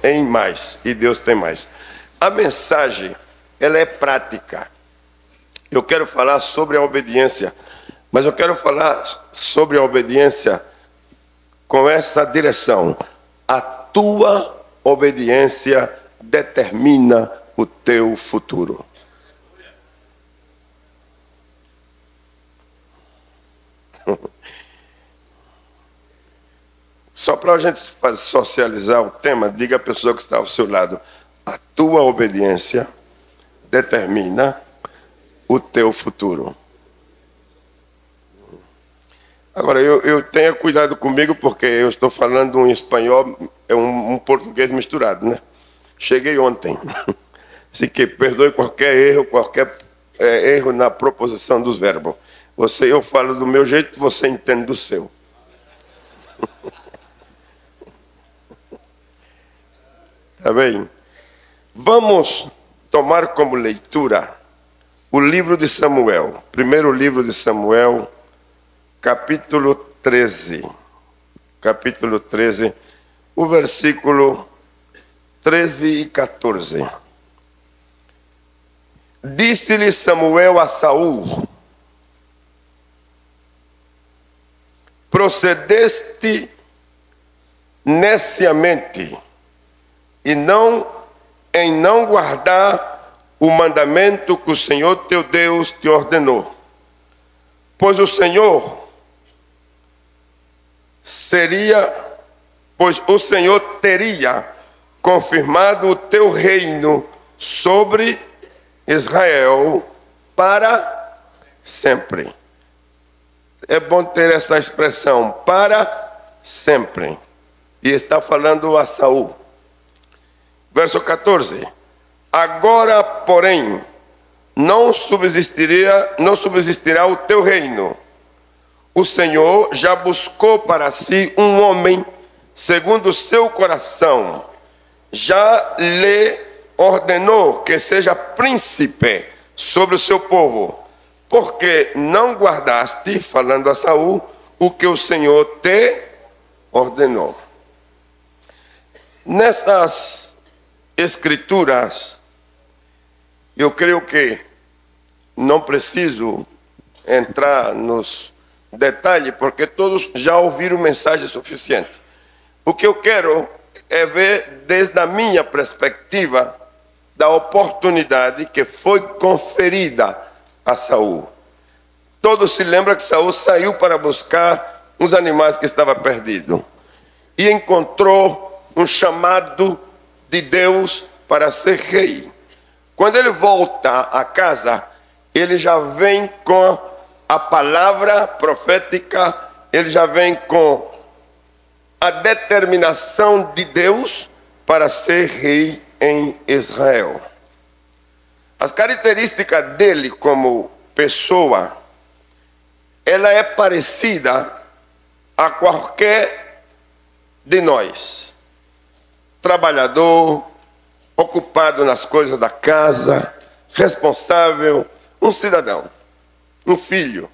em mais, e Deus tem mais. A mensagem, ela é prática. Eu quero falar sobre a obediência, mas eu quero falar sobre a obediência com essa direção. A tua obediência determina o teu futuro. Só para a gente socializar o tema, diga à pessoa que está ao seu lado: a tua obediência determina o teu futuro. Agora, eu tenha cuidado comigo, porque eu estou falando um espanhol, um português misturado, né? Cheguei ontem. Assim que perdoe qualquer erro na proposição dos verbos. Eu falo do meu jeito, você entende do seu. Tá bem? Vamos tomar como leitura o livro de Samuel. Primeiro livro de Samuel, capítulo 13. Capítulo 13, o versículo 13 e 14. Disse-lhe Samuel a Saul: procedeste neciamente em não guardar o mandamento que o Senhor teu Deus te ordenou. Pois o Senhor teria confirmado o teu reino sobre Israel para sempre. É bom ter essa expressão, para sempre. E está falando a Saul. Verso 14. Agora, porém, não subsistirá o teu reino. O Senhor já buscou para si um homem segundo o seu coração. Já lhe ordenou que seja príncipe sobre o seu povo. Porque não guardaste, falando a Saul, o que o Senhor te ordenou. Nessas Escrituras, eu creio que não preciso entrar nos detalhes, porque todos já ouviram mensagem suficiente. O que eu quero é ver desde a minha perspectiva da oportunidade que foi conferida a Saul. Todos se lembram que Saul saiu para buscar uns animais que estavam perdidos e encontrou um chamado de Deus para ser rei. Quando ele volta a casa, ele já vem com a palavra profética, ele já vem com a determinação de Deus para ser rei em Israel. As características dele como pessoa, ela é parecida a qualquer de nós. Trabalhador, ocupado nas coisas da casa, responsável, um cidadão, um filho.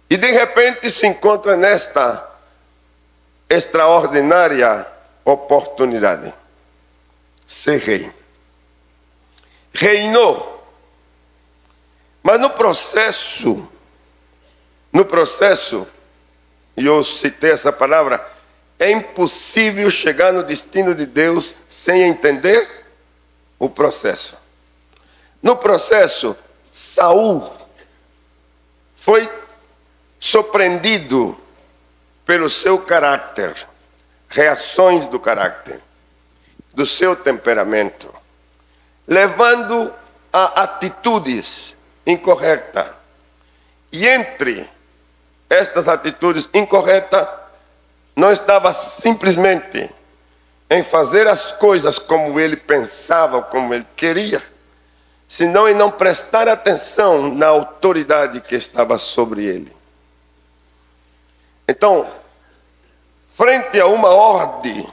E de repente se encontra nesta extraordinária oportunidade: ser rei. Reinou. Mas no processo, e eu citei essa palavra, é impossível chegar no destino de Deus sem entender o processo. No processo, Saul foi surpreendido pelo seu caráter, reações do caráter, do seu temperamento, levando a atitudes incorretas. E entre estas atitudes incorretas, não estava simplesmente em fazer as coisas como ele pensava, como ele queria, senão em não prestar atenção na autoridade que estava sobre ele. Então, frente a uma ordem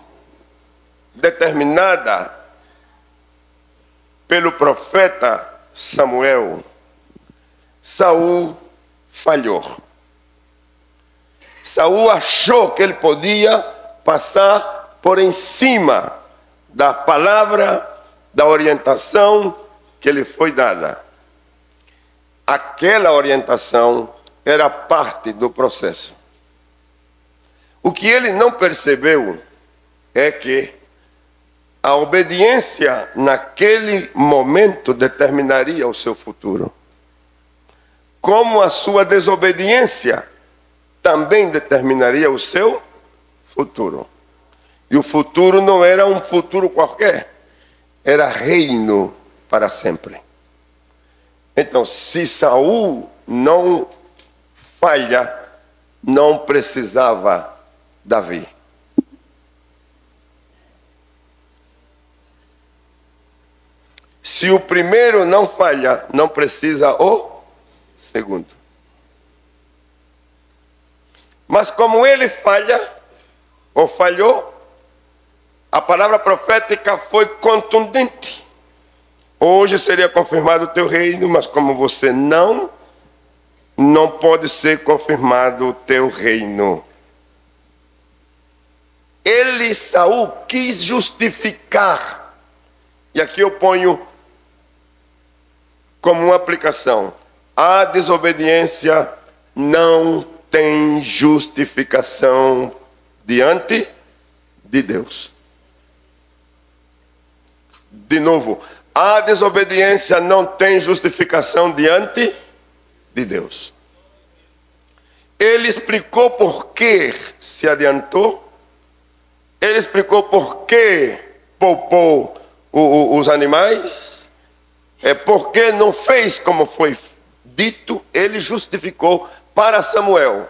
determinada pelo profeta Samuel, Saul falhou. Saul achou que ele podia passar por em cima da palavra, da orientação que lhe foi dada. Aquela orientação era parte do processo. O que ele não percebeu é que a obediência naquele momento determinaria o seu futuro. Como a sua desobediência também determinaria o seu futuro. E o futuro não era um futuro qualquer, era reino para sempre. Então, se Saul não falha, não precisava Davi. Se o primeiro não falha, não precisa o segundo. Mas como ele falha, ou falhou, a palavra profética foi contundente. Hoje seria confirmado o teu reino, mas como você não pode ser confirmado o teu reino. Ele, Saul, quis justificar. E aqui eu ponho como uma aplicação. A desobediência não tem justificação diante de Deus. De novo, a desobediência não tem justificação diante de Deus. Ele explicou por que se adiantou. Ele explicou por que poupou os animais. Por que não fez como foi dito. Ele justificou para Samuel.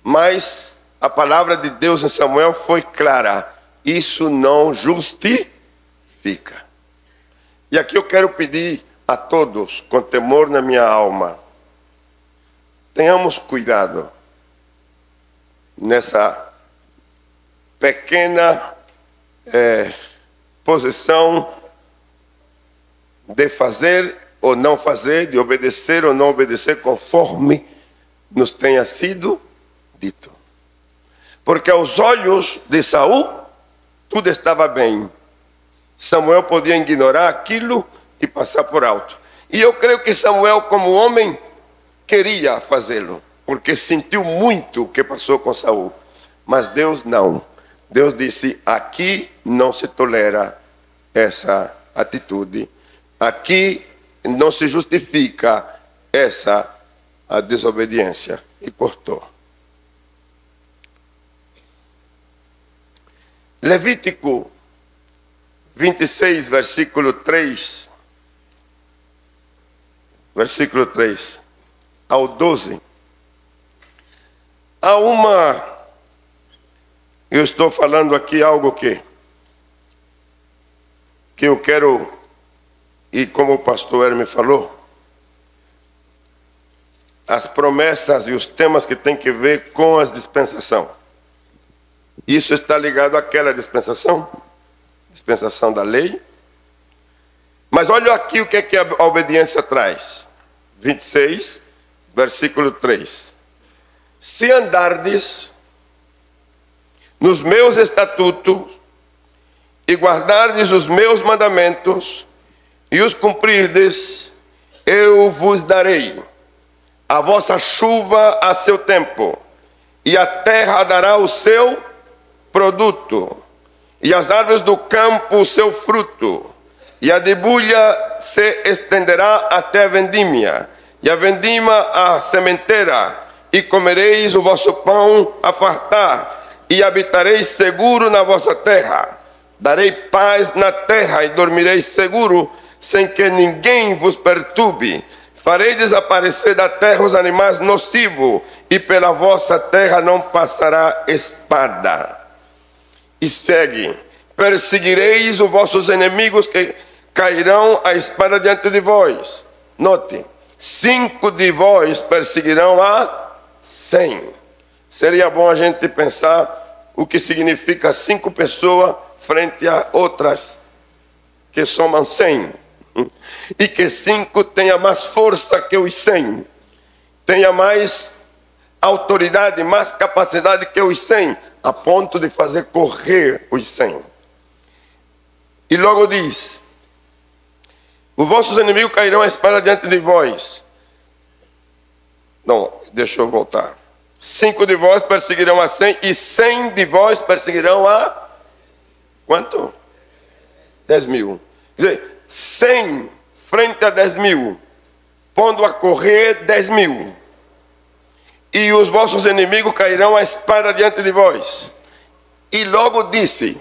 Mas a palavra de Deus em Samuel foi clara. Isso não justifica. E aqui eu quero pedir a todos, com temor na minha alma, tenhamos cuidado nessa pequena posição de fazer ou não fazer, de obedecer ou não obedecer, conforme nos tenha sido dito. Porque aos olhos de Saul, tudo estava bem. Samuel podia ignorar aquilo e passar por alto. E eu creio que Samuel, como homem, queria fazê-lo, porque sentiu muito o que passou com Saul. Mas Deus não. Deus disse: aqui não se tolera essa atitude. Aqui não se justifica essa desobediência. E cortou. Levítico 26, versículo 3. Versículo 3 ao 12. Eu estou falando aqui algo que eu quero, e como o pastor Hermes falou, as promessas e os temas que tem que ver com as dispensações. Isso está ligado àquela dispensação da lei. Mas olha aqui o que é que a obediência traz. 26, versículo 3. Se andardes nos meus estatutos e guardardes os meus mandamentos e os cumprirdes, eu vos darei a vossa chuva a seu tempo, e a terra dará o seu produto, e as árvores do campo o seu fruto, e a debulha se estenderá até a vendimia, e a vendima a sementeira, e comereis o vosso pão a fartar, e habitareis seguro na vossa terra. Darei paz na terra, e dormireis seguro, sem que ninguém vos perturbe. Farei desaparecer da terra os animais nocivos, e pela vossa terra não passará espada. E segue: perseguireis os vossos inimigos, que cairão a espada diante de vós. Note, 5 de vós perseguirão a 100. Seria bom a gente pensar o que significa 5 pessoas frente a outras que somam 100. E que 5 tenha mais força que os 100. Tenha mais autoridade, mais capacidade que os 100. a ponto de fazer correr os 100. E logo diz: os vossos inimigos cairão a espada diante de vós. Não, deixa eu voltar. 5 de vós perseguirão a 100, e 100 de vós perseguirão a... quanto? 10.000. Quer dizer, 100 frente a 10.000, pondo a correr 10.000. E os vossos inimigos cairão a espada diante de vós. E logo disse: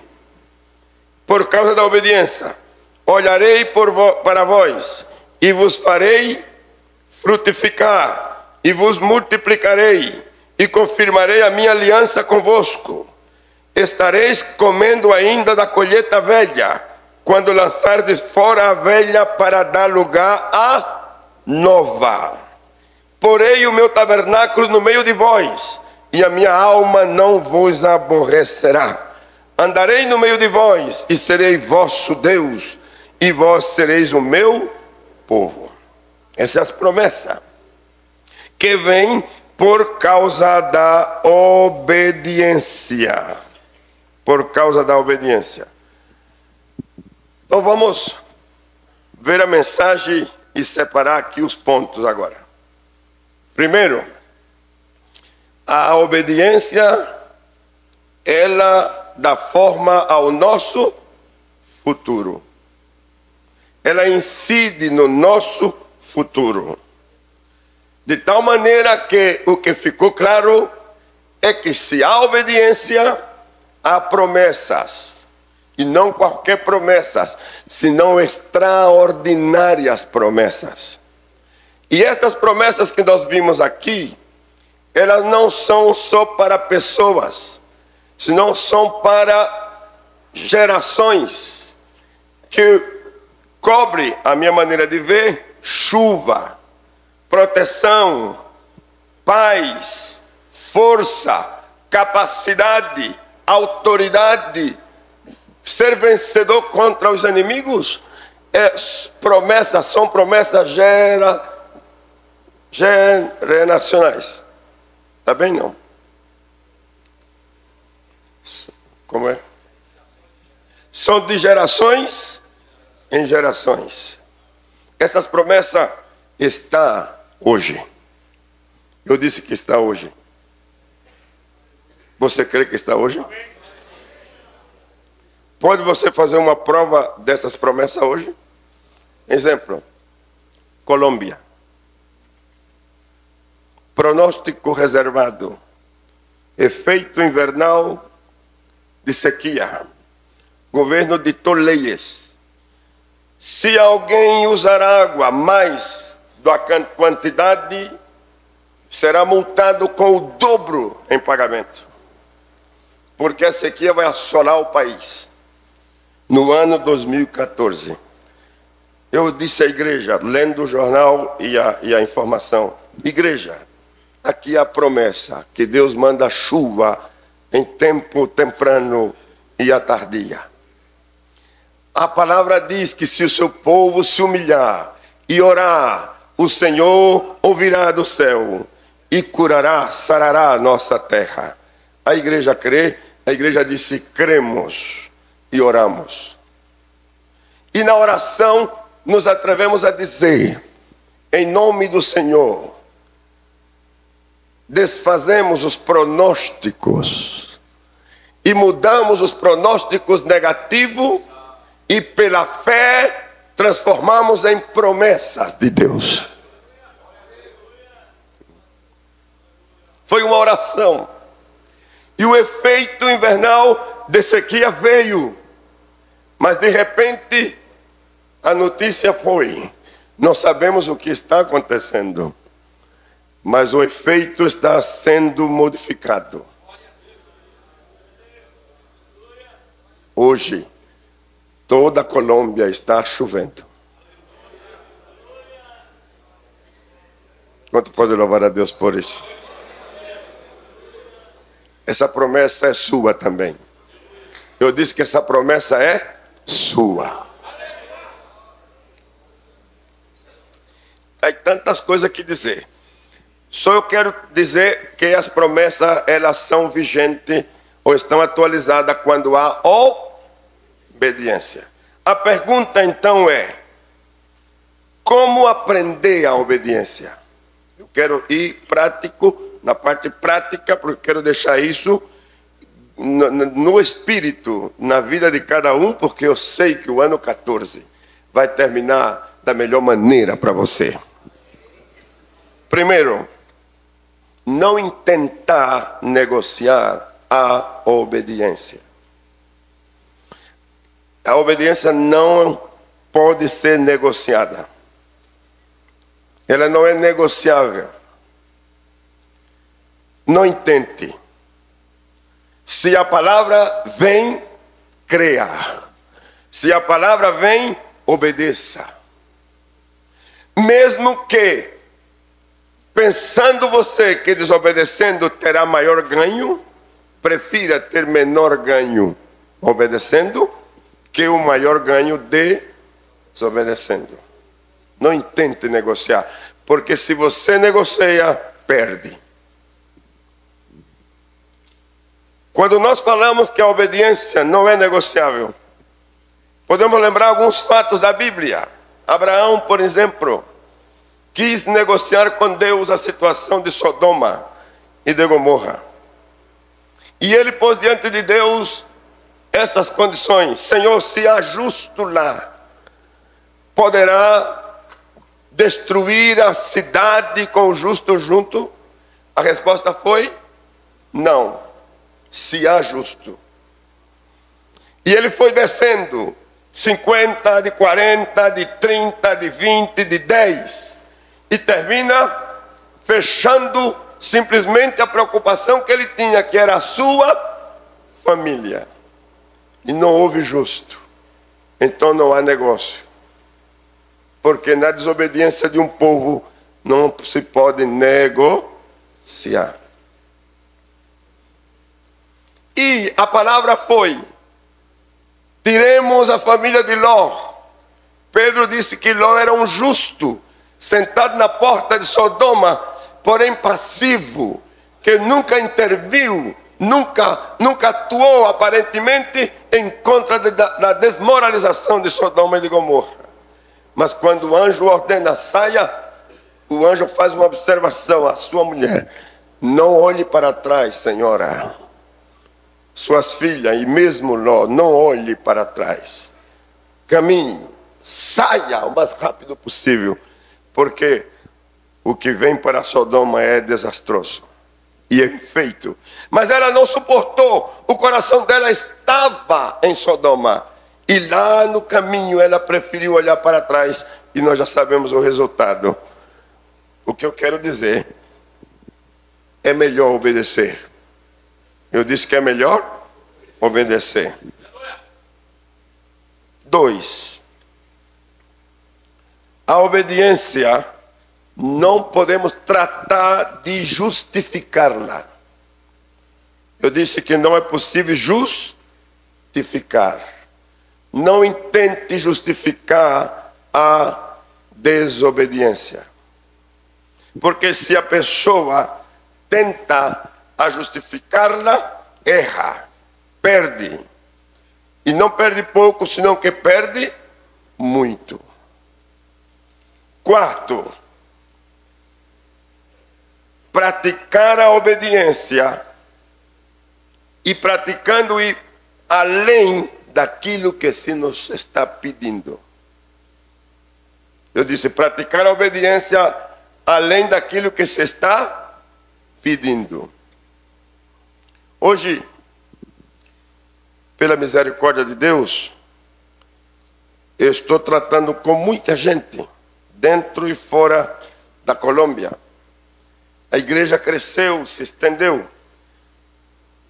por causa da obediência, olharei para vós, e vos farei frutificar, e vos multiplicarei, e confirmarei a minha aliança convosco. Estareis comendo ainda da colheita velha, quando lançardes fora a velha para dar lugar à nova. Porei o meu tabernáculo no meio de vós, e a minha alma não vos aborrecerá. Andarei no meio de vós, e serei vosso Deus, e vós sereis o meu povo. Essa é a promessa que vem por causa da obediência. Por causa da obediência. Então vamos ver a mensagem e separar aqui os pontos agora. Primeiro, a obediência, ela dá forma ao nosso futuro. Ela incide no nosso futuro. De tal maneira que o que ficou claro é que se há obediência, há promessas. E não qualquer promessas, senão extraordinárias promessas. E estas promessas que nós vimos aqui, elas não são só para pessoas, senão são para gerações, que cobre, a minha maneira de ver, chuva, proteção, paz, força, capacidade, autoridade, ser vencedor contra os inimigos. São promessas geracionais. Está bem, não? Como é? São de gerações em gerações. Essas promessas estão hoje. Eu disse que está hoje. Você crê que está hoje? Pode você fazer uma prova dessas promessas hoje? Exemplo, Colômbia. Pronóstico reservado. Efeito invernal de sequia. Governo ditou leis. Se alguém usar água mais da quantidade, será multado com o dobro em pagamento. Porque a sequia vai assolar o país. No ano 2014, eu disse à igreja, lendo o jornal e a informação: igreja, aqui há a promessa que Deus manda chuva em tempo temprano e à tardia. A palavra diz que se o seu povo se humilhar e orar, o Senhor ouvirá do céu e curará, sarará a nossa terra. A igreja crê, a igreja disse: cremos. E oramos. E na oração nos atrevemos a dizer: em nome do Senhor, desfazemos os pronósticos e mudamos os pronósticos negativos e pela fé transformamos em promessas de Deus. Foi uma oração. E o efeito invernal de sequia veio. Mas de repente a notícia foi: não sabemos o que está acontecendo, mas o efeito está sendo modificado. Hoje toda a Colômbia está chovendo. Quanto pode louvar a Deus por isso? Essa promessa é sua também. Eu disse que essa promessa é sua. Tem tantas coisas que dizer. Só eu quero dizer que as promessas, elas são vigentes ou estão atualizadas quando há obediência. A pergunta então é: como aprender a obediência? Eu quero ir prático, na parte prática, porque quero deixar isso no espírito, na vida de cada um, porque eu sei que o ano 14 vai terminar da melhor maneira para você. Primeiro, não intentar negociar a obediência. A obediência não pode ser negociada. Ela não é negociável. Não intente. Se a palavra vem, creia. Se a palavra vem, obedeça. Mesmo que, pensando você que desobedecendo terá maior ganho, prefira ter menor ganho obedecendo que o maior ganho desobedecendo. Não intente negociar, porque se você negocia, perde. Quando nós falamos que a obediência não é negociável, podemos lembrar alguns fatos da Bíblia. Abraão, por exemplo, quis negociar com Deus a situação de Sodoma e de Gomorra. E ele pôs diante de Deus essas condições: Senhor, se há justo lá, poderá destruir a cidade com o justo junto? A resposta foi não, se há justo. E ele foi descendo, 50, de 40, de 30, de 20, de 10, e termina fechando simplesmente a preocupação que ele tinha, que era a sua família. E não houve justo, então não há negócio. Porque na desobediência de um povo não se pode negociar. E a palavra foi: tiremos a família de Ló. Pedro disse que Ló era um justo, sentado na porta de Sodoma, porém passivo, que nunca interviu, nunca atuou aparentemente em contra da desmoralização de Sodoma e de Gomorra. Mas quando o anjo ordena saia, o anjo faz uma observação à sua mulher: não olhe para trás, senhora. Suas filhas e mesmo Ló, não olhe para trás. Caminhe, saia o mais rápido possível, porque o que vem para Sodoma é desastroso. E é feito. Mas ela não suportou, o coração dela estava em Sodoma. E lá no caminho ela preferiu olhar para trás, e nós já sabemos o resultado. O que eu quero dizer é melhor obedecer. Eu disse que é melhor obedecer. 2. A obediência não podemos tratar de justificá-la. Eu disse que não é possível justificar. Não intente justificar a desobediência. Porque se a pessoa tenta a justificá-la, erra, perde. E não perde pouco, senão que perde muito. 4. Praticar a obediência e praticando ir além daquilo que se nos está pedindo. Eu disse, praticar a obediência além daquilo que se está pedindo. Hoje, pela misericórdia de Deus, eu estou tratando com muita gente, dentro e fora da Colômbia. A igreja cresceu, se estendeu.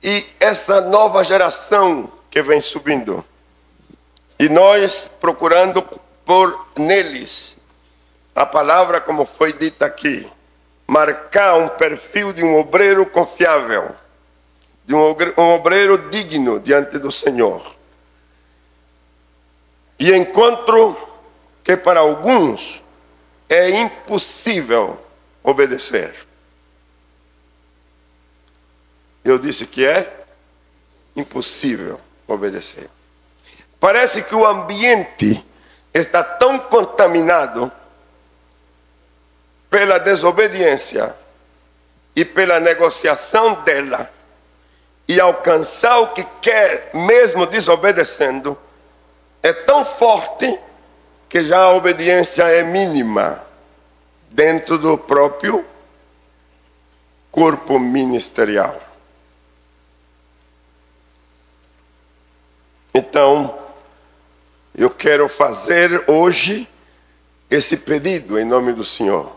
E essa nova geração que vem subindo, e nós procurando por neles a palavra, como foi dita aqui, marcar um perfil de um obreiro confiável, de um obreiro digno diante do Senhor. E encontro que para alguns é impossível obedecer. Eu disse que é impossível obedecer. Parece que o ambiente está tão contaminado pela desobediência e pela negociação dela, e alcançar o que quer, mesmo desobedecendo, é tão forte que já a obediência é mínima dentro do próprio corpo ministerial. Então, eu quero fazer hoje esse pedido em nome do Senhor.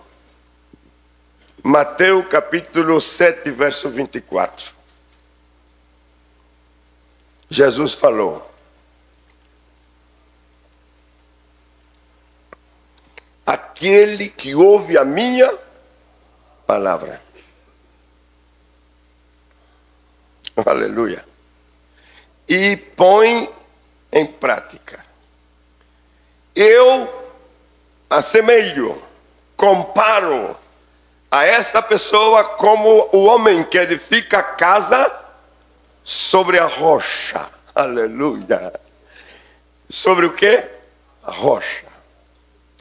Mateus capítulo 7, verso 24. Jesus falou: aquele que ouve a minha palavra. Aleluia. E põe em prática. Eu assemelho, comparo a essa pessoa como o homem que edifica a casa sobre a rocha. Aleluia. Sobre o quê? A rocha.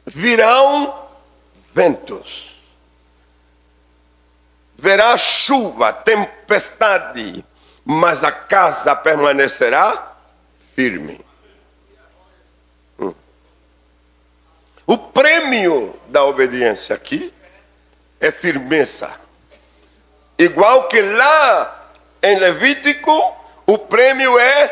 Virão ventos. Verá chuva, tempestade, mas a casa permanecerá firme. O prêmio da obediência aqui é firmeza. Igual que lá em Levítico, o prêmio é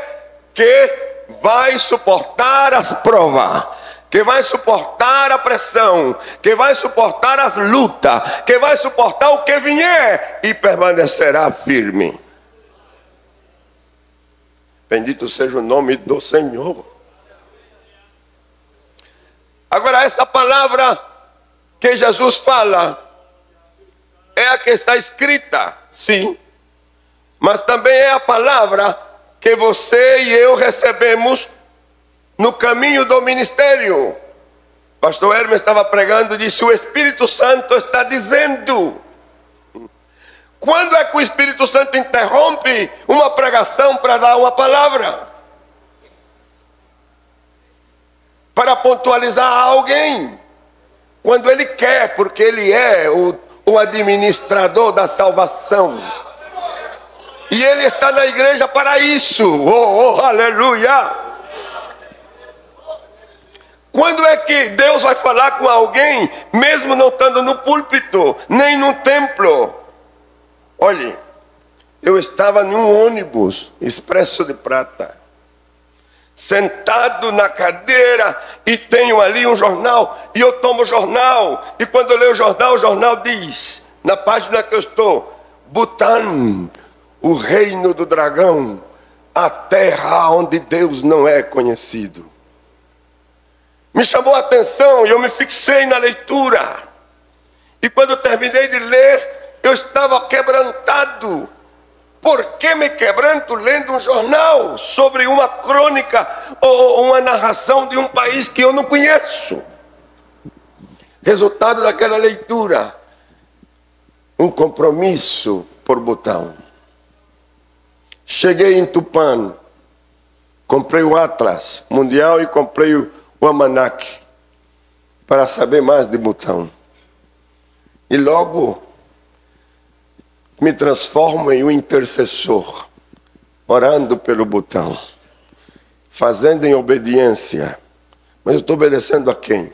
que vai suportar as provas, que vai suportar a pressão, que vai suportar as lutas, que vai suportar o que vier e permanecerá firme. Bendito seja o nome do Senhor. Agora, essa palavra que Jesus fala é a que está escrita, sim, mas também é a palavra que você e eu recebemos no caminho do ministério. Pastor Hermes estava pregando e disse: o Espírito Santo está dizendo. Quando é que o Espírito Santo interrompe uma pregação para dar uma palavra? Para pontualizar a alguém. Quando ele quer, porque ele é o administrador da salvação. E ele está na igreja para isso. Oh, aleluia! Quando é que Deus vai falar com alguém, mesmo não estando no púlpito, nem no templo? Olhe, eu estava num ônibus expresso de prata, sentado na cadeira, e tenho ali um jornal, e eu tomo o jornal, e quando eu leio o jornal diz, na página que eu estou: Butã, o reino do dragão, a terra onde Deus não é conhecido. Me chamou a atenção e eu me fixei na leitura. E quando eu terminei de ler, eu estava quebrantado. Por que me quebranto lendo um jornal sobre uma crônica ou uma narração de um país que eu não conheço? Resultado daquela leitura: um compromisso por Butão. Cheguei em Tupã, comprei o Atlas Mundial e comprei o Almanac para saber mais de Butão. E logo me transformo em um intercessor, orando pelo Butão, fazendo em obediência. Mas eu estou obedecendo a quem?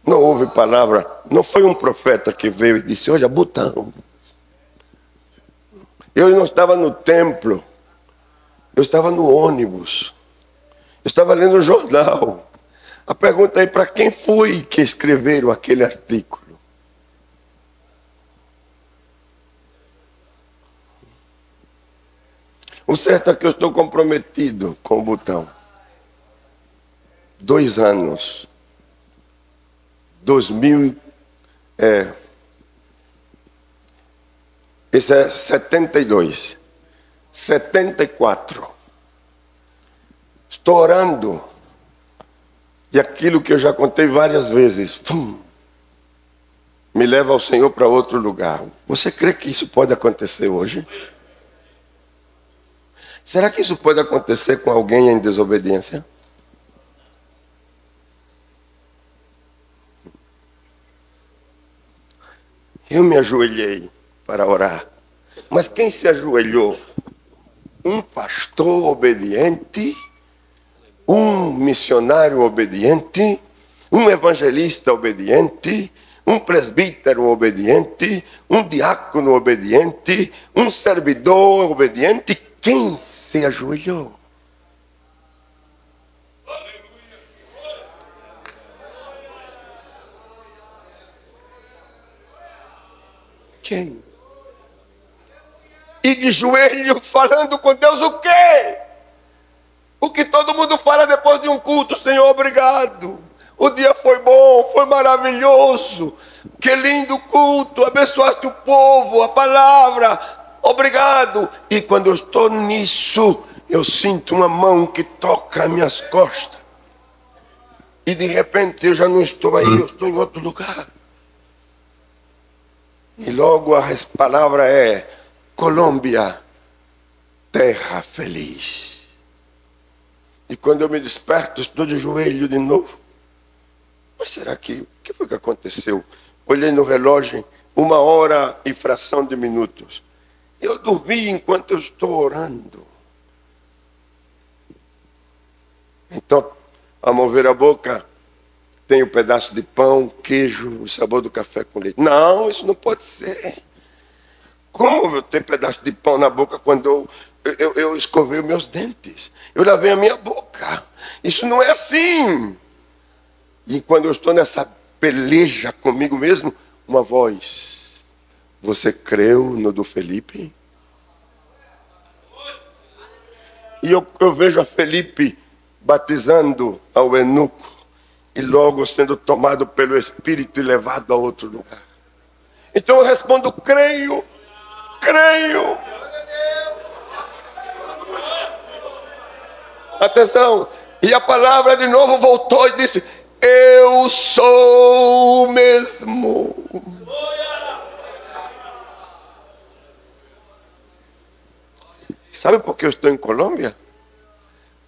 Não houve palavra, não foi um profeta que veio e disse: olha, Butão. Eu não estava no templo, eu estava no ônibus, eu estava lendo o jornal. A pergunta é: para quem foi que escreveram aquele artigo? O certo é que eu estou comprometido com o Butão. 2 anos. 2000. Esse é 72. 74. Estou orando. E aquilo que eu já contei várias vezes. me leva ao Senhor para outro lugar. Você crê que isso pode acontecer hoje? Será que isso pode acontecer com alguém em desobediência? Eu me ajoelhei para orar. Mas quem se ajoelhou? Um pastor obediente, um missionário obediente, um evangelista obediente, um presbítero obediente, um diácono obediente, um servidor obediente. Quem se ajoelhou? Quem? E de joelho falando com Deus o quê? O que todo mundo fala depois de um culto: Senhor, obrigado. O dia foi bom, foi maravilhoso. Que lindo culto, abençoaste o povo, a palavra. Obrigado. E quando eu estou nisso, eu sinto uma mão que toca as minhas costas. E de repente eu já não estou aí, eu estou em outro lugar. E logo a palavra é: Colômbia, terra feliz. E quando eu me desperto, estou de joelho de novo. Mas será que, o que foi que aconteceu? Olhei no relógio, 1h e fração de minutos. Eu dormi enquanto eu estou orando. Então, a mover a boca, tem um pedaço de pão, queijo, o sabor do café com leite. Não, isso não pode ser. Como eu tenho pedaço de pão na boca quando eu escovei os meus dentes? Eu lavei a minha boca. Isso não é assim. E quando eu estou nessa peleja comigo mesmo, uma voz: você creu no do Felipe? E eu vejo a Felipe batizando ao eunuco e logo sendo tomado pelo Espírito e levado a outro lugar. Então eu respondo: creio, creio. Atenção, e a palavra de novo voltou e disse: eu sou o mesmo. Sabe por que eu estou em Colômbia?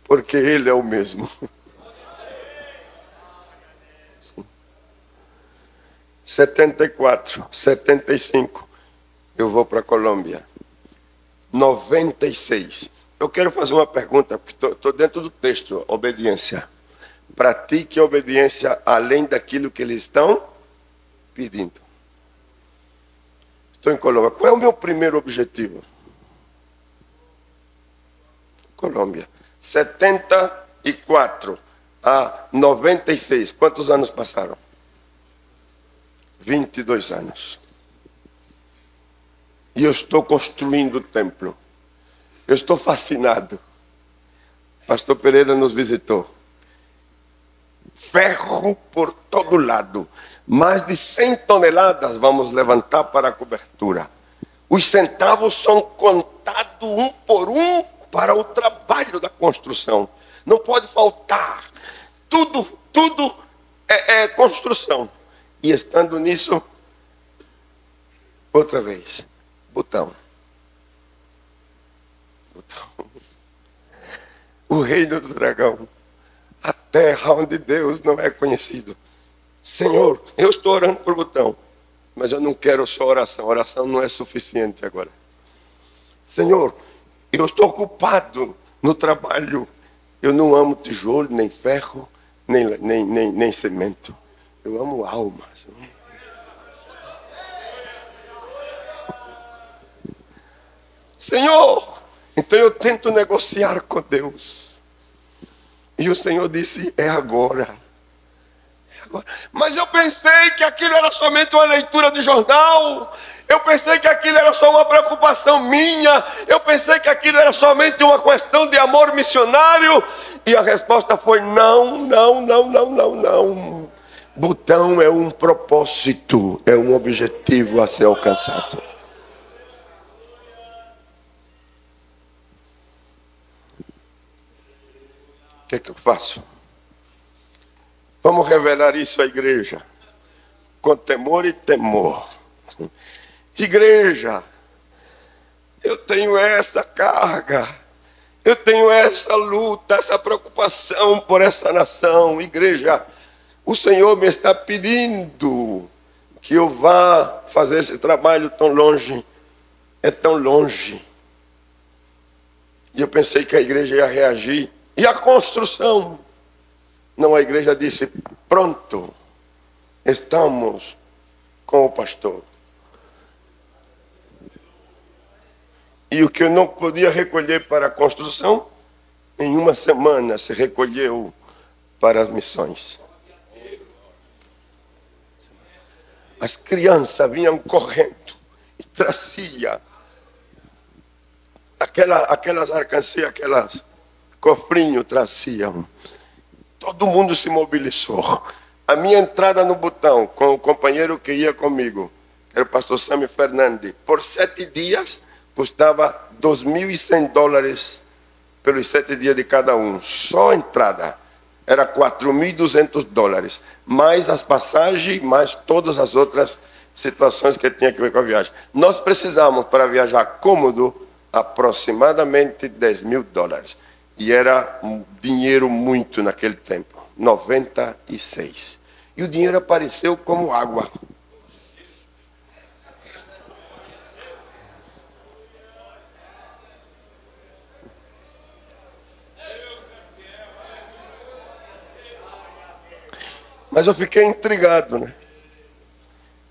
Porque ele é o mesmo. 74, 75, eu vou para a Colômbia. 96. Eu quero fazer uma pergunta, porque estou dentro do texto: obediência. Pratique a obediência além daquilo que eles estão pedindo. Estou em Colômbia. Qual é o meu primeiro objetivo? Colômbia. 74 a 96. Quantos anos passaram? 22 anos. E eu estou construindo o templo. Eu estou fascinado. Pastor Pereira nos visitou. Ferro por todo lado. Mais de 100 toneladas vamos levantar para a cobertura. Os centavos são contados um por um para o trabalho da construção. Não pode faltar. Tudo é construção. E estando nisso, outra vez, botão. O reino do dragão. A terra onde Deus não é conhecido. Senhor, eu estou orando por botão, mas eu não quero só oração. Oração não é suficiente agora. Senhor, eu estou ocupado no trabalho. Eu não amo tijolo, nem ferro, nem cimento. Eu amo almas. Senhor, então eu tento negociar com Deus. E o Senhor disse: é agora. É agora. Mas eu pensei que aquilo era somente uma leitura de jornal. Eu pensei que aquilo era só uma preocupação minha. Eu pensei que aquilo era somente uma questão de amor missionário. E a resposta foi: não. Botão é um propósito, é um objetivo a ser alcançado. O que é que eu faço? Vamos revelar isso à igreja. com temor e temor. Igreja, eu tenho essa carga, eu tenho essa luta, essa preocupação por essa nação. Igreja, o Senhor me está pedindo que eu vá fazer esse trabalho tão longe. É tão longe. E eu pensei que a igreja ia reagir. E a construção? Não, a igreja disse, pronto, estamos com o pastor. E o que eu não podia recolher para a construção, em uma semana se recolheu para as missões. As crianças vinham correndo e traziam aquelas alcancias, aquelas cofrinhos traziam. Todo mundo se mobilizou. A minha entrada no Butão, com o companheiro que ia comigo, que era o pastor Sami Fernandes, por 7 dias, custava $2.100 pelos 7 dias de cada um. Só a entrada era $4.200, mais as passagens, mais todas as outras situações que tinha que ver com a viagem. Nós precisávamos, para viajar cômodo, aproximadamente $10.000. E era um dinheiro muito naquele tempo, 96. E o dinheiro apareceu como água. Mas eu fiquei intrigado, né?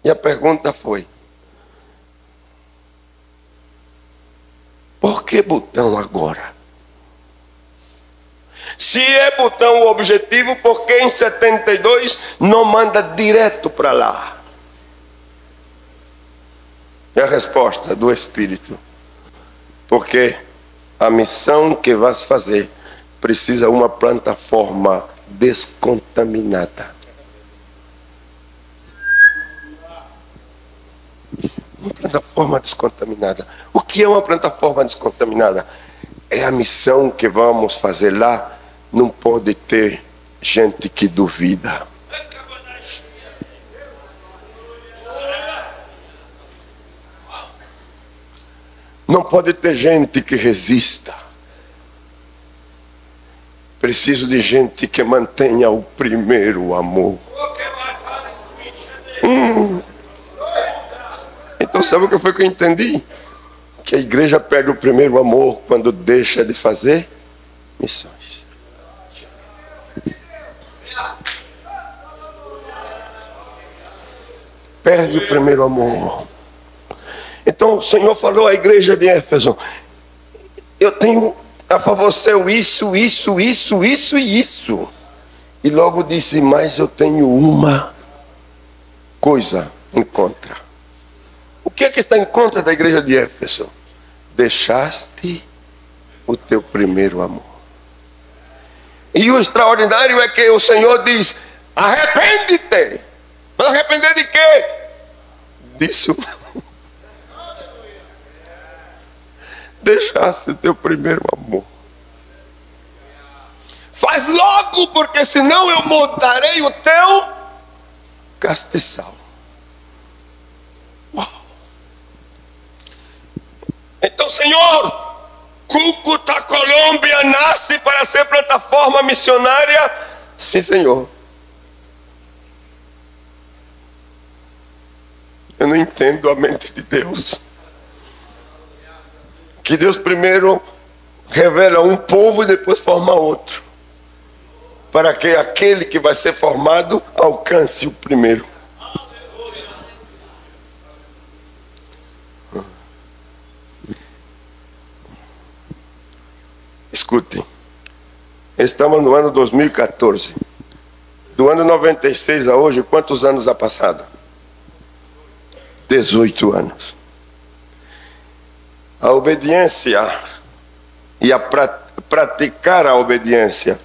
E a pergunta foi: por que Butão agora? Se é Butão o objetivo, por que em 72 não manda direto para lá? É a resposta do Espírito. Porque a missão que vais fazer precisa uma plataforma descontaminada. Uma plataforma descontaminada. O que é uma plataforma descontaminada? É a missão que vamos fazer lá. Não pode ter gente que duvida. Não pode ter gente que resista. Preciso de gente que mantenha o primeiro amor. Então sabe o que foi que eu entendi? Que a igreja perde o primeiro amor quando deixa de fazer missões. Perde o primeiro amor. Então o Senhor falou à igreja de Éfeso: eu tenho a favor seu isso e isso. E logo disse: mas eu tenho uma coisa em contra. O que é que está em contra da igreja de Éfeso? Deixaste o teu primeiro amor. E o extraordinário é que o Senhor diz: arrepende-te. Mas arrepender de quê? Disso. Deixaste o teu primeiro amor. Faz logo, porque senão eu mudarei o teu castiçal. Uau. Então, Senhor, Cúcuta, Colômbia nasce para ser plataforma missionária? Sim, Senhor. Eu não entendo a mente de Deus. Que Deus primeiro revela um povo e depois forma outro. Para que aquele que vai ser formado alcance o primeiro. Escutem. Estamos no ano 2014. Do ano 96 a hoje, quantos anos há passado? 18 anos. A obediência e a praticar a obediência.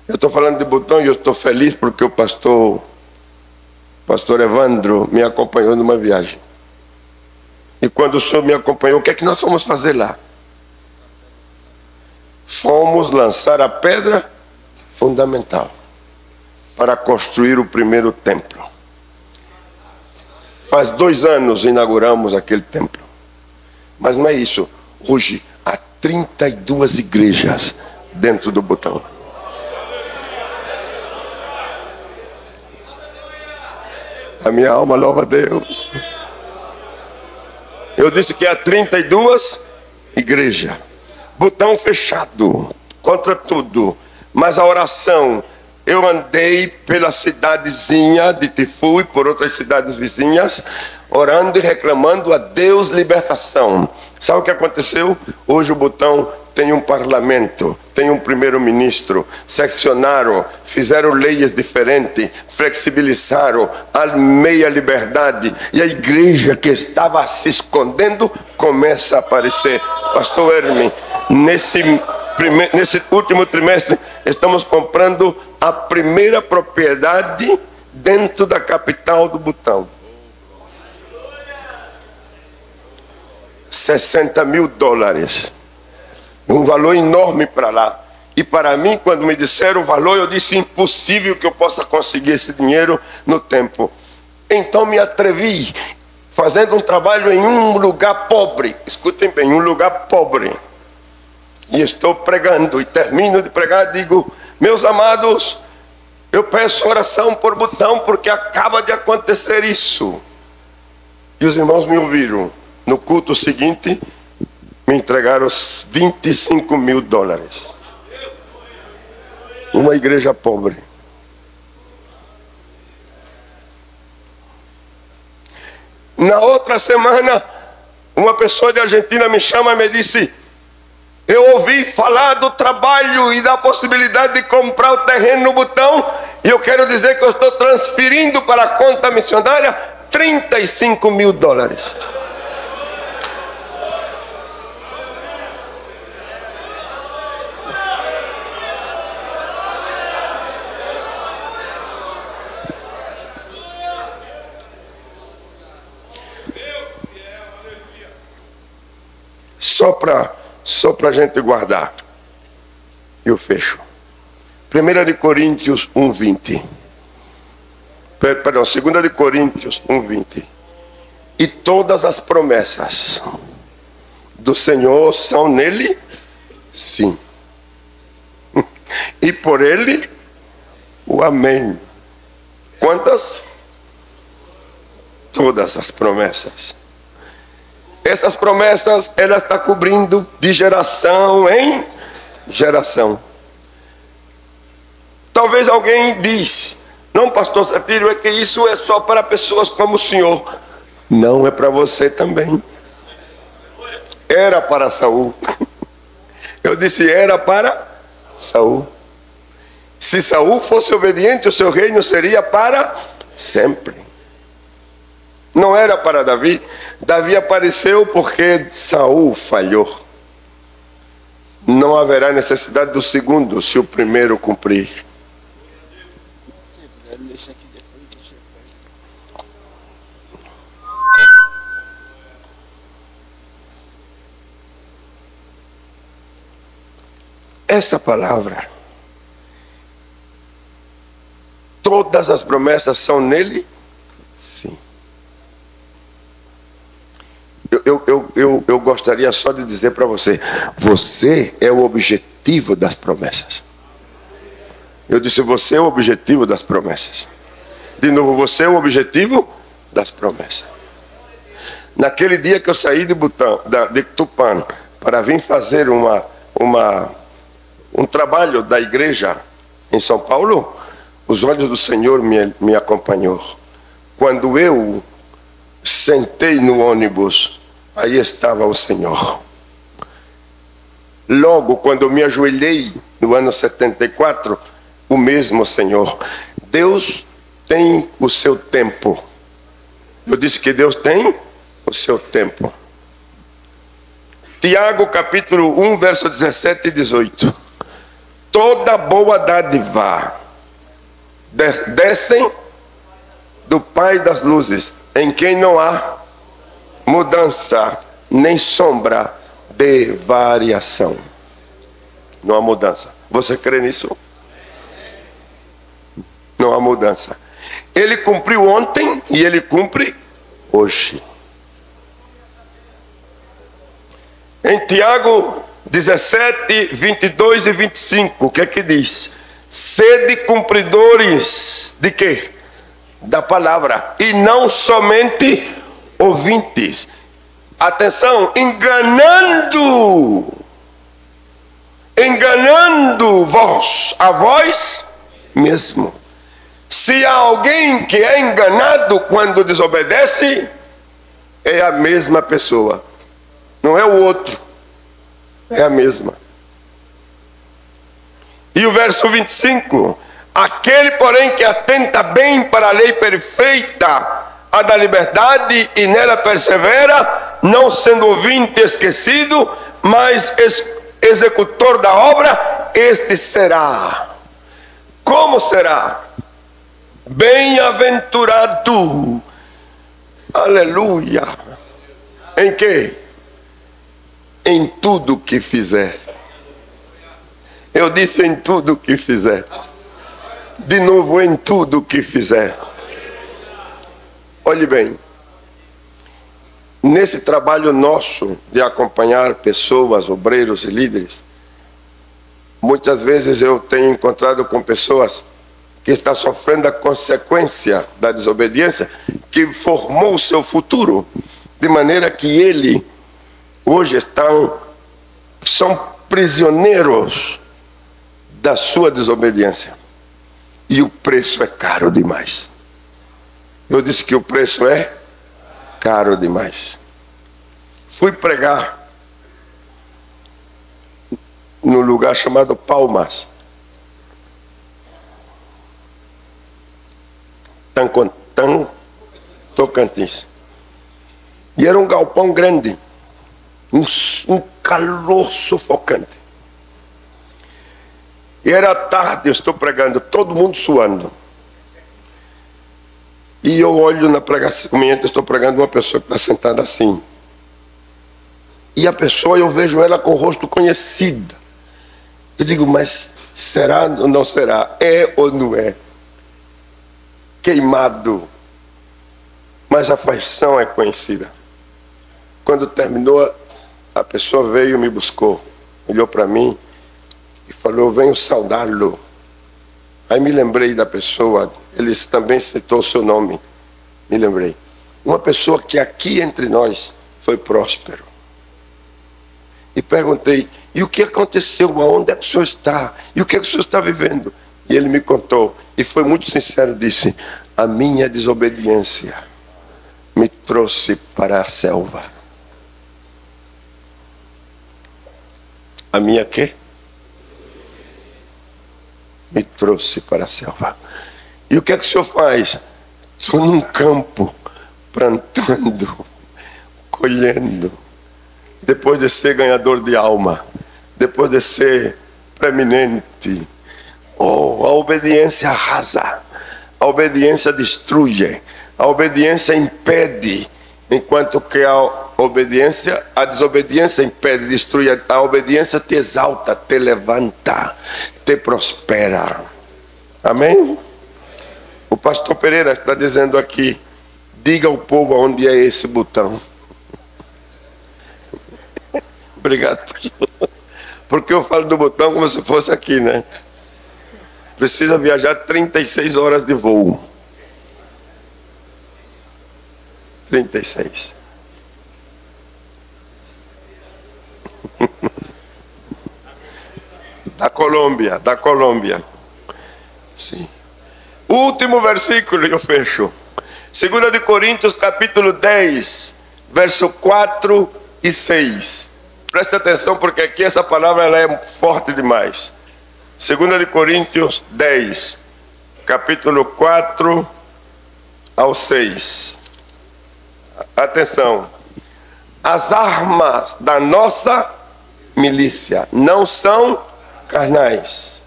Eu estou falando de Butão e eu estou feliz porque o pastor Evandro me acompanhou numa viagem. E quando o senhor me acompanhou, o que é que nós fomos fazer lá? Fomos lançar a pedra fundamental para construir o primeiro templo. Faz 2 anos inauguramos aquele templo. Mas não é isso. Hoje há 32 igrejas dentro do Butão. A minha alma louva a Deus. Eu disse que há 32 igrejas. Butão fechado contra tudo. Mas a oração, eu andei pela cidadezinha de Tifu e por outras cidades vizinhas, orando e reclamando a Deus libertação. Sabe o que aconteceu? Hoje o Butão tem um parlamento, tem um primeiro-ministro, seccionaram, fizeram leis diferentes, flexibilizaram, a meia liberdade, e a igreja que estava se escondendo começa a aparecer. Pastor Hermes, nesse último trimestre, estamos comprando a primeira propriedade dentro da capital do Butão. $60 mil. Um valor enorme para lá. E para mim, quando me disseram o valor, eu disse: impossível que eu possa conseguir esse dinheiro no tempo. Então me atrevi, fazendo um trabalho em um lugar pobre. Escutem bem, um lugar pobre. E estou pregando, e termino de pregar, digo: meus amados, eu peço oração por Butão, porque acaba de acontecer isso. E os irmãos me ouviram. No culto seguinte, me entregaram $25 mil. Uma igreja pobre. Na outra semana, uma pessoa de Argentina me chama e me disse: eu ouvi falar do trabalho e da possibilidade de comprar o terreno no Butão, e eu quero dizer que eu estou transferindo para a conta missionária $35 mil. Só para a gente guardar. Eu fecho. 1 Coríntios 1:20. Perdão, 2 Coríntios 1:20. E todas as promessas do Senhor são nele? Sim. E por ele, o amém. Quantas? Todas as promessas. Essas promessas, ela está cobrindo de geração em geração. Talvez alguém diz: não, pastor Satírio, é que isso é só para pessoas como o senhor. Não, é para você também. Era para Saul. Eu disse: era para Saul. Se Saul fosse obediente, o seu reino seria para sempre. Não era para Davi. Davi apareceu porque Saul falhou. Não haverá necessidade do segundo se o primeiro cumprir. Essa palavra, todas as promessas são nele? Sim. Eu gostaria só de dizer para você: você é o objetivo das promessas. Eu disse: você é o objetivo das promessas. De novo, você é o objetivo das promessas. Naquele dia que eu saí de Tupã para vir fazer um trabalho da igreja em São Paulo, os olhos do Senhor me acompanhou. Quando eu sentei no ônibus, aí estava o Senhor. Logo, quando eu me ajoelhei, no ano 74, o mesmo Senhor. Deus tem o seu tempo. Eu disse que Deus tem o seu tempo. Tiago, capítulo 1, verso 17 e 18. Toda boa dádiva descem do Pai das luzes, em quem não há mudança, nem sombra de variação. Não há mudança. Você crê nisso? Não há mudança. Ele cumpriu ontem e ele cumpre hoje. Em Tiago 17, 22 e 25, o que é que diz? Sede cumpridores de quê? Da palavra, e não somente ouvintes. Atenção, enganando vós, a vós mesmo. Se há alguém que é enganado quando desobedece, é a mesma pessoa, não é o outro, é a mesma. E o verso 25, aquele porém que atenta bem para a lei perfeita, a da liberdade, e nela persevera, não sendo ouvinte esquecido, mas executor da obra, este será. Como será? Bem-aventurado. Aleluia. Em quê? Em tudo que fizer. Eu disse em tudo que fizer. De novo, em tudo que fizer. Olhe bem, nesse trabalho nosso de acompanhar pessoas, obreiros e líderes, muitas vezes eu tenho encontrado com pessoas que estão sofrendo a consequência da desobediência, que formou o seu futuro, de maneira que ele hoje são prisioneiros da sua desobediência. E o preço é caro demais. Eu disse que o preço é caro demais. Fui pregar num lugar chamado Palmas, Tocantins. E era um galpão grande, um calor sufocante. E era tarde, eu estou pregando, todo mundo suando. E eu olho na pregação, estou pregando uma pessoa que está sentada assim. E a pessoa, eu vejo ela com o rosto conhecido. Eu digo, mas será ou não será? É ou não é? Queimado. Mas a feição é conhecida. Quando terminou, a pessoa veio e me buscou. Olhou para mim e falou, eu venho saudá-lo. Aí me lembrei da pessoa, ele também citou o seu nome, me lembrei. Uma pessoa que aqui entre nós foi próspero. E perguntei, e o que aconteceu? Aonde é que o senhor está? E o que é que o senhor está vivendo? E ele me contou, e foi muito sincero, disse, a minha desobediência me trouxe para a selva. A minha quê? Me trouxe para a selva. E o que é que o senhor faz? Estou num campo, plantando, colhendo. Depois de ser ganhador de alma, depois de ser preeminente. Oh, a obediência arrasa, a obediência destrui, a obediência impede, enquanto que a desobediência impede, destrói. A obediência te exalta, te levanta, te prospera. Amém? O pastor Pereira está dizendo aqui, diga ao povo onde é esse botão. Obrigado, pastor. Porque eu falo do botão como se fosse aqui, né? Precisa viajar 36 horas de voo. 36. Da Colômbia. Sim. Último versículo e eu fecho. 2 de Coríntios, capítulo 10, verso 4 e 6. Preste atenção porque aqui essa palavra ela é forte demais. 2 de Coríntios 10, capítulo 4 ao 6. Atenção. As armas da nossa milícia não são carnais.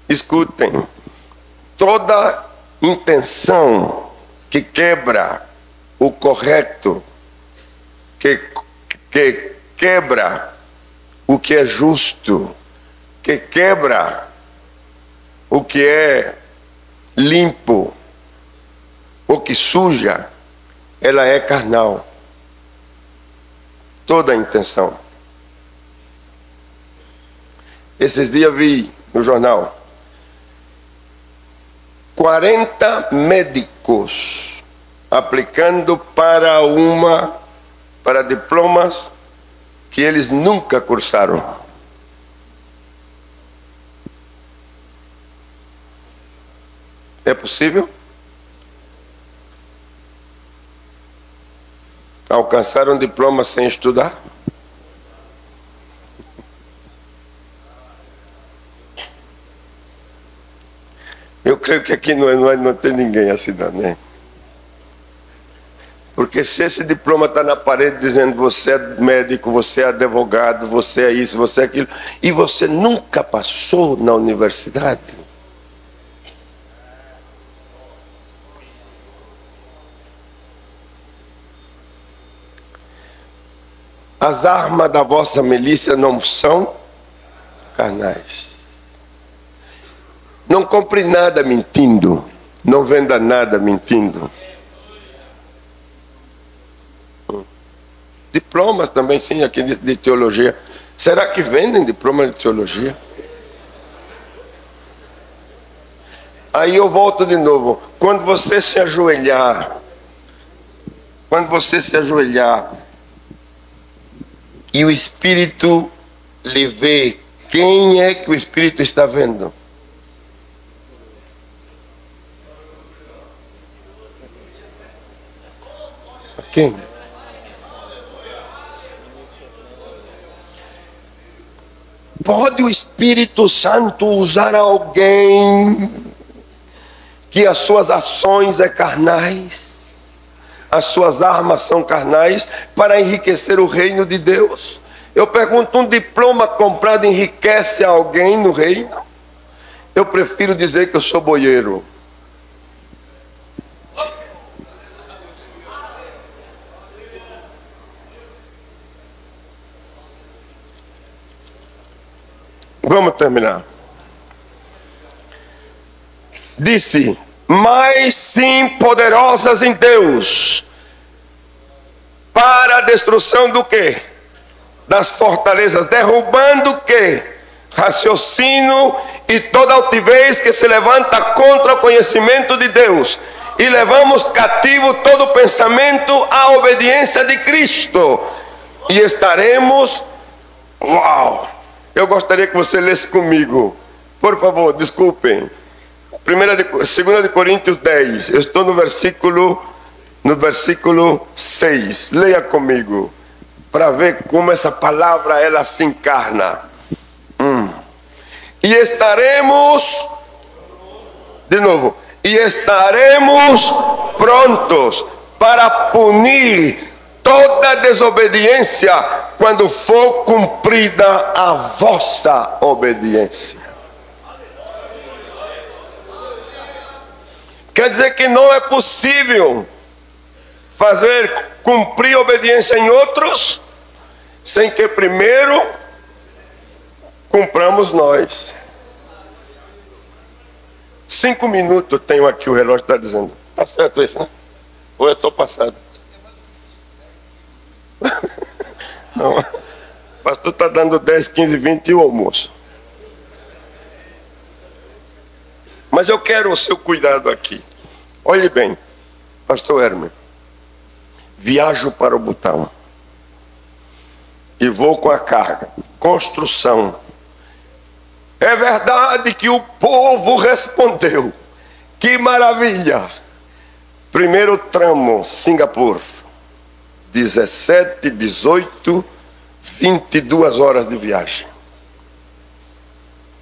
Escutem. Toda intenção que quebra o correto, que quebra o que é justo, que quebra o que é limpo, o que suja, ela é carnal. Toda a intenção. Esses dias vi no jornal 40 médicos aplicando para diplomas que eles nunca cursaram. É possível? Alcançar um diploma sem estudar? Eu creio que aqui não tem ninguém assim, não, né? Porque se esse diploma está na parede dizendo você é médico, você é advogado, você é isso, você é aquilo, e você nunca passou na universidade, as armas da vossa milícia não são carnais. Não compre nada mentindo. Não venda nada mentindo. Diplomas também, sim, aqui de teologia. Será que vendem diploma de teologia? Aí eu volto de novo. Quando você se ajoelhar e o Espírito lhe vê, quem é que o Espírito está vendo? Quem? Pode o Espírito Santo usar alguém que as suas ações é carnais, as suas armas são carnais, para enriquecer o reino de Deus? Eu pergunto, um diploma comprado enriquece alguém no reino? Eu prefiro dizer que eu sou boieiro. Vamos terminar. Disse, mas sim poderosas em Deus, para a destruição do quê? Das fortalezas, derrubando o quê? Raciocínio e toda altivez que se levanta contra o conhecimento de Deus. E levamos cativo todo pensamento à obediência de Cristo. E estaremos... Uau! Eu gostaria que você lesse comigo. Por favor, desculpem. 2 de Coríntios 10. Eu estou no versículo 6. Leia comigo, para ver como essa palavra ela se encarna. E estaremos, de novo, e estaremos prontos para punir toda desobediência quando for cumprida a vossa obediência. Quer dizer que não é possível cumprir obediência em outros sem que primeiro cumpramos nós. 5 minutos eu tenho aqui, o relógio está dizendo. Está certo isso, né? Ou eu estou passado? Não, o pastor está dando 10, 15, 20 e o almoço. Mas eu quero o seu cuidado aqui. Olhe bem, pastor Hermes, viajo para o Butão e vou com a carga, construção. É verdade que o povo respondeu, que maravilha. Primeiro tramo, Singapura, 17, 18, 22 horas de viagem.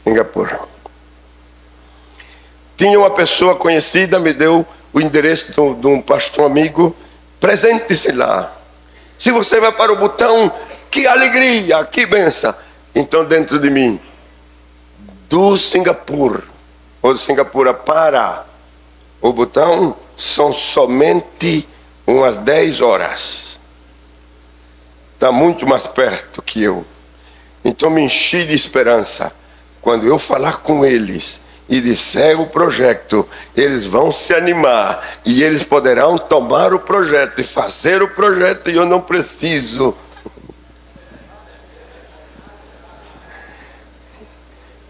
Singapura. Tinha uma pessoa conhecida, me deu o endereço de um pastor amigo. Presente-se lá. Se você vai para o Butão, que alegria, que benção. Então dentro de mim, do Singapura, ou de Singapura para o Butão, são somente umas 10 horas. Está muito mais perto que eu. Então me enchi de esperança. Quando eu falar com eles e disser o projeto, eles vão se animar e eles poderão tomar o projeto e fazer o projeto, e eu não preciso.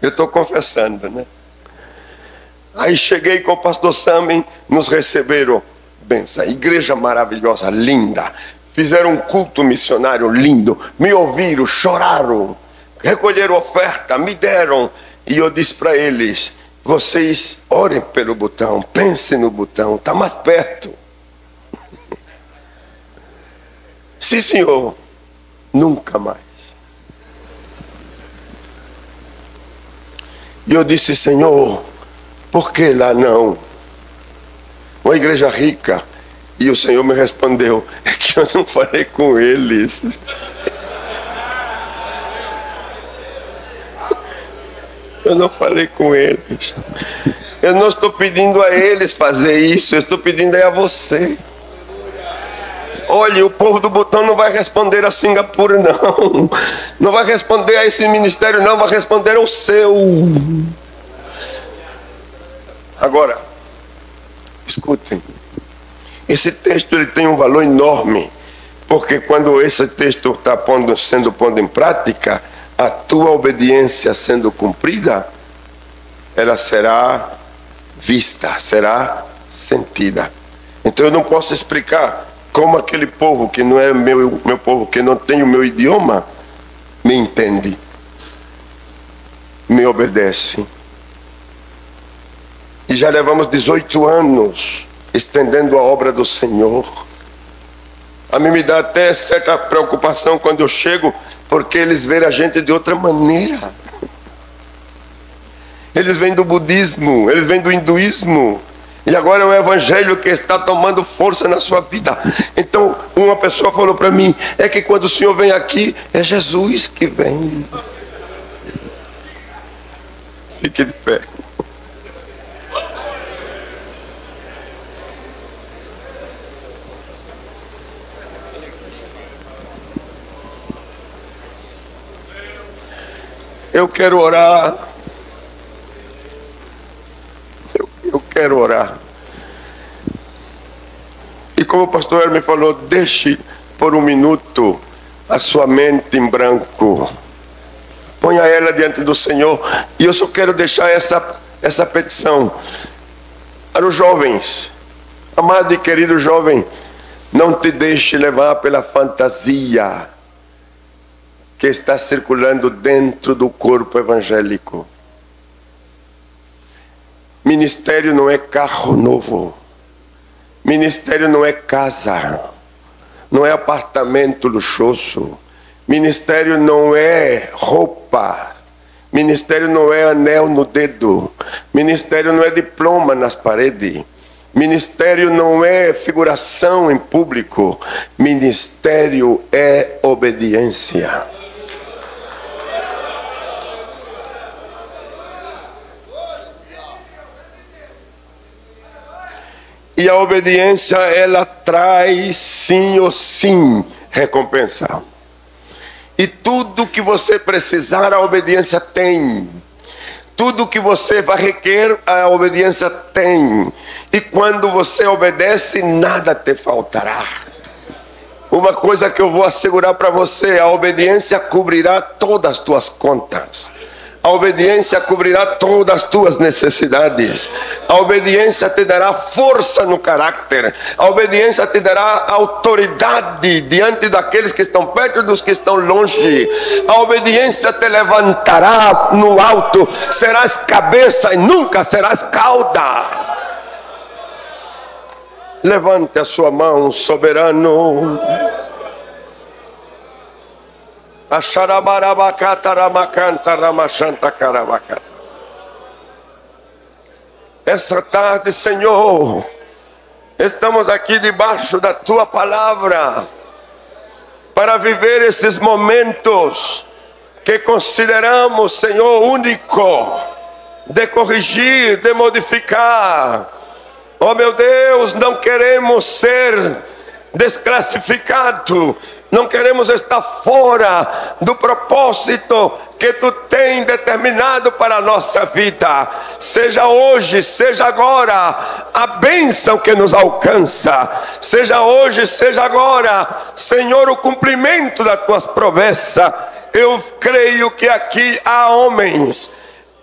Eu estou confessando, né? Aí cheguei com o pastor Samen, nos receberam, benção, igreja maravilhosa, linda. Fizeram um culto missionário lindo, me ouviram, choraram, recolheram oferta, me deram. E eu disse para eles: vocês orem pelo Butão, pensem no Butão, está mais perto. Sim, senhor, nunca mais. E eu disse: Senhor, por que lá não? Uma igreja rica. E o Senhor me respondeu: é que eu não falei com eles. Eu não falei com eles. Eu não estou pedindo a eles fazer isso, eu estou pedindo a você. Olha, o povo do Butão não vai responder a Singapura, não. Não vai responder a esse ministério, não. Vai responder ao seu. Agora, escutem. Esse texto ele tem um valor enorme. Porque quando esse texto está sendo posto em prática, a tua obediência sendo cumprida, ela será vista, será sentida. Então eu não posso explicar como aquele povo que não é meu povo, que não tem o meu idioma, me entende, me obedece. E já levamos 18 anos estendendo a obra do Senhor. A mim me dá até certa preocupação quando eu chego, porque eles veem a gente de outra maneira. Eles vêm do budismo, eles vêm do hinduísmo, e agora é o evangelho que está tomando força na sua vida. Então uma pessoa falou para mim: é que quando o senhor vem aqui, é Jesus que vem. Fique de pé. Eu quero orar. Eu quero orar. E como o pastor Hermes falou, deixe por um minuto a sua mente em branco. Ponha ela diante do Senhor. E eu só quero deixar essa petição para os jovens. Amado e querido jovem, não te deixe levar pela fantasia que está circulando dentro do corpo evangélico. Ministério não é carro novo. Ministério não é casa. Não é apartamento luxuoso. Ministério não é roupa. Ministério não é anel no dedo. Ministério não é diploma nas paredes. Ministério não é figuração em público. Ministério é obediência. E a obediência, ela traz sim ou sim recompensa. E tudo que você precisar, a obediência tem. Tudo que você vai requerer, a obediência tem. E quando você obedece, nada te faltará. Uma coisa que eu vou assegurar para você: a obediência cobrirá todas as tuas contas. A obediência cobrirá todas as tuas necessidades. A obediência te dará força no caráter. A obediência te dará autoridade diante daqueles que estão perto e dos que estão longe. A obediência te levantará no alto. Serás cabeça e nunca serás cauda. Levante a sua mão, soberano. Essa tarde, Senhor, estamos aqui debaixo da Tua palavra para viver esses momentos que consideramos, Senhor, único, de corrigir, de modificar. Oh meu Deus, não queremos ser desclassificados, não queremos estar fora do propósito que tu tem determinado para a nossa vida. Seja hoje, seja agora, a bênção que nos alcança. Seja hoje, seja agora, Senhor, o cumprimento das tuas promessas. Eu creio que aqui há homens,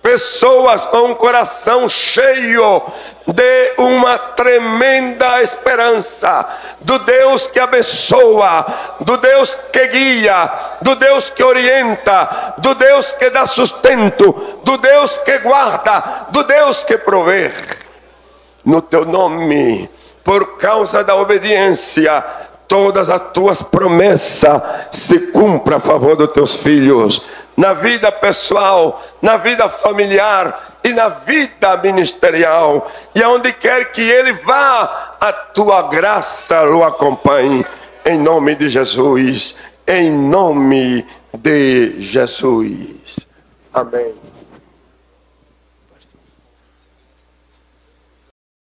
pessoas com um coração cheio de uma tremenda esperança, do Deus que abençoa, do Deus que guia, do Deus que orienta, do Deus que dá sustento, do Deus que guarda, do Deus que provê. No teu nome, por causa da obediência, todas as tuas promessas se cumpram a favor dos teus filhos, na vida pessoal, na vida familiar e na vida ministerial. E aonde quer que ele vá, a tua graça o acompanhe. Em nome de Jesus. Em nome de Jesus. Amém.